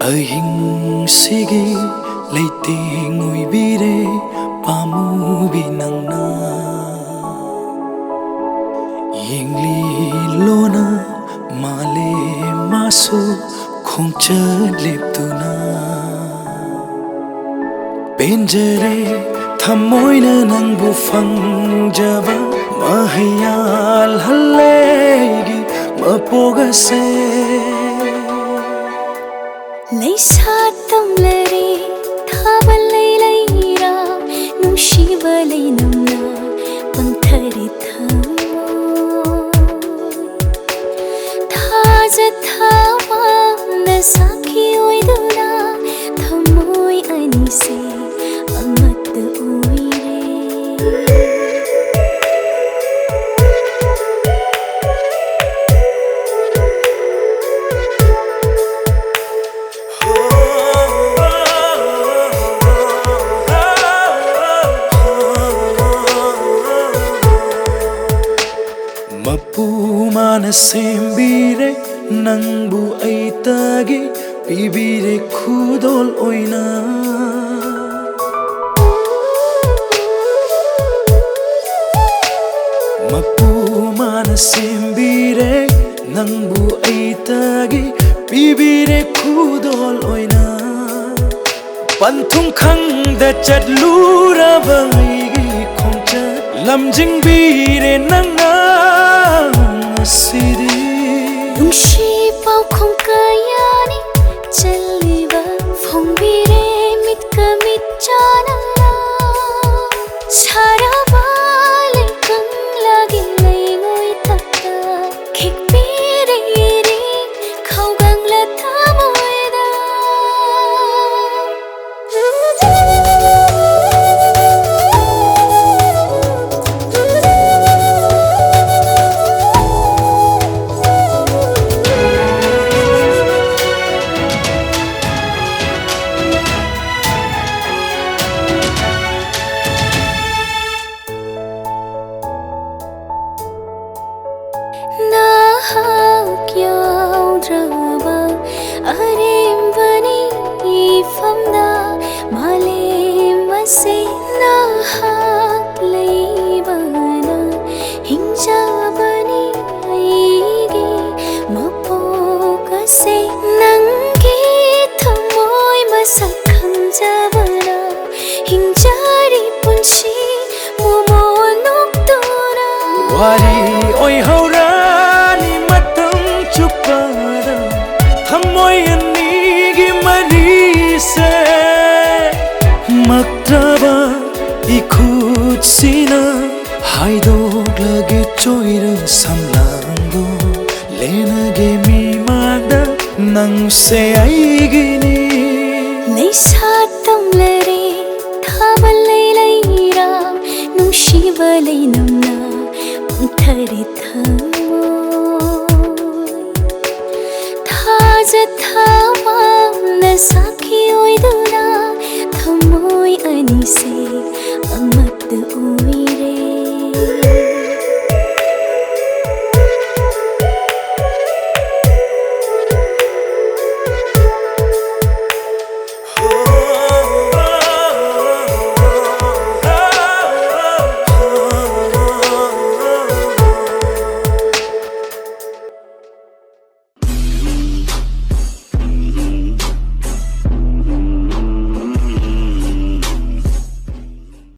ꯑꯍꯤꯡꯁꯤꯒꯤ ꯂꯩꯇꯦꯡ ꯑꯣꯏꯕꯤꯔꯦ ꯄꯥꯝꯃꯨꯕꯤ ꯅꯪꯅ ꯌꯦꯡꯂꯤ ꯂꯣꯅ ꯃꯥꯂꯦꯝꯃꯁꯨ ꯈꯣꯡꯆꯠ ꯂꯦꯞꯇꯨꯅ ꯄꯦꯟꯖꯔꯦ ꯊꯃꯣꯏꯅ ꯅꯪꯕꯨ ꯐꯪꯖꯕ ꯃꯍꯩ ꯌꯥꯜꯍꯜꯂꯦ ꯑꯩꯒꯤ ꯃꯄꯣꯛ ꯑꯁꯦ ꯂꯩꯁꯥ ꯇꯝꯂꯔꯦ ꯊꯥꯕ ꯂꯩꯔꯥ ꯅꯨꯡꯁꯤꯕ ꯂꯩꯅꯝꯅ ꯄꯪꯊꯔꯦ ꯊꯥꯖ ꯊꯥꯋꯥꯡꯅ ꯁꯥꯈꯤ ꯑꯣꯏꯗꯨꯅ ꯊꯃꯣꯏ ꯑꯅꯤꯁꯦ ꯑꯃꯠꯇ ꯑꯣꯏꯔꯦ ꯃꯄꯨ ꯃꯥꯅ ꯁꯦꯝꯕꯤꯔꯦ ꯅꯪꯕꯨ ꯑꯩꯇꯒꯤ ꯄꯤꯕꯤꯔꯦ ꯈꯨꯗꯣꯜ ꯑꯣꯏꯅ ꯃꯄꯨ ꯃꯥꯅ ꯁꯦꯝꯕꯤꯔꯦ ꯅꯪꯕꯨ ꯑꯩꯇꯒꯤ ꯄꯤꯕꯤꯔꯦ ꯈꯨꯗꯣꯜ ꯑꯣꯏꯅ ꯄꯟꯊꯨꯡ ꯈꯪꯗ ꯆꯠꯂꯨꯔꯕ ꯑꯩꯒꯤ ꯈꯣꯡꯆꯠ ꯂꯝꯖꯤꯡꯕꯤꯔꯦ ꯅꯪꯅ ꯉꯁꯤꯗꯤ ꯅꯨꯡꯁꯤ ꯄꯥꯎꯈꯣꯡ ꯀꯌꯥꯅꯤ ꯆꯜꯂꯤꯕ ꯐꯣꯡꯕꯤꯔꯦ ꯃꯤꯠꯀ ꯃꯤꯠ ꯆꯥꯟꯅꯅ ꯁꯥꯔꯕ ꯂꯩꯀꯪꯂꯒꯤ ꯂꯩꯉꯣꯏ ꯊꯛꯇ ꯈꯤꯛꯄꯤꯔꯦ ꯈꯧꯒꯪꯂ ꯊꯃꯣꯏꯗ ꯅꯍꯥꯛ ꯌꯥꯎꯗ꯭ꯔꯕ ꯑꯔꯦꯝꯕꯅꯤ ꯏꯐꯝꯗ ꯃꯥꯂꯦꯝ ꯑꯁꯤ ꯅꯍꯥꯛ ꯂꯩꯕꯅ ꯍꯤꯡꯖꯕꯅꯤ ꯑꯩꯒꯤ ꯃꯄꯣꯛ ꯑꯁꯤ ꯅꯪꯒꯤ ꯊꯃꯣꯏ ꯃꯁꯛ ꯈꯪꯖꯕꯅ ꯍꯤꯡꯖꯔꯤ ꯄꯨꯟꯁꯤ ꯃꯣꯃꯣꯟ ꯅꯣꯛꯇꯨꯅ ꯋꯥꯔꯤ ꯑꯣꯏꯍꯧꯔꯅꯤ ꯃꯇꯝ ꯆꯨꯞꯄꯗ ꯊꯃꯣꯏ ꯑꯅꯤꯒꯤ ꯃꯔꯤꯁꯦ ꯃꯛꯇ꯭ꯔꯕ 이곳이나 하이독락의 쪼이른 삼랑도 레나게 미만다 낭세 아이기니 ꯂꯩꯁꯥ ꯇꯝꯂꯔꯦ ꯊꯥꯕ ꯂꯩꯔꯥ ꯅꯨꯡꯁꯤꯕ ꯂꯩꯅꯝꯅ ꯄꯪꯊꯔꯦ ꯊꯃꯣꯏ ꯊꯥꯖ ꯊꯥꯋꯥꯡꯅ ꯁꯥꯈꯤ ꯑꯣꯏꯗꯨꯅ ꯊꯃꯣꯏ ꯑꯅꯤꯁꯦ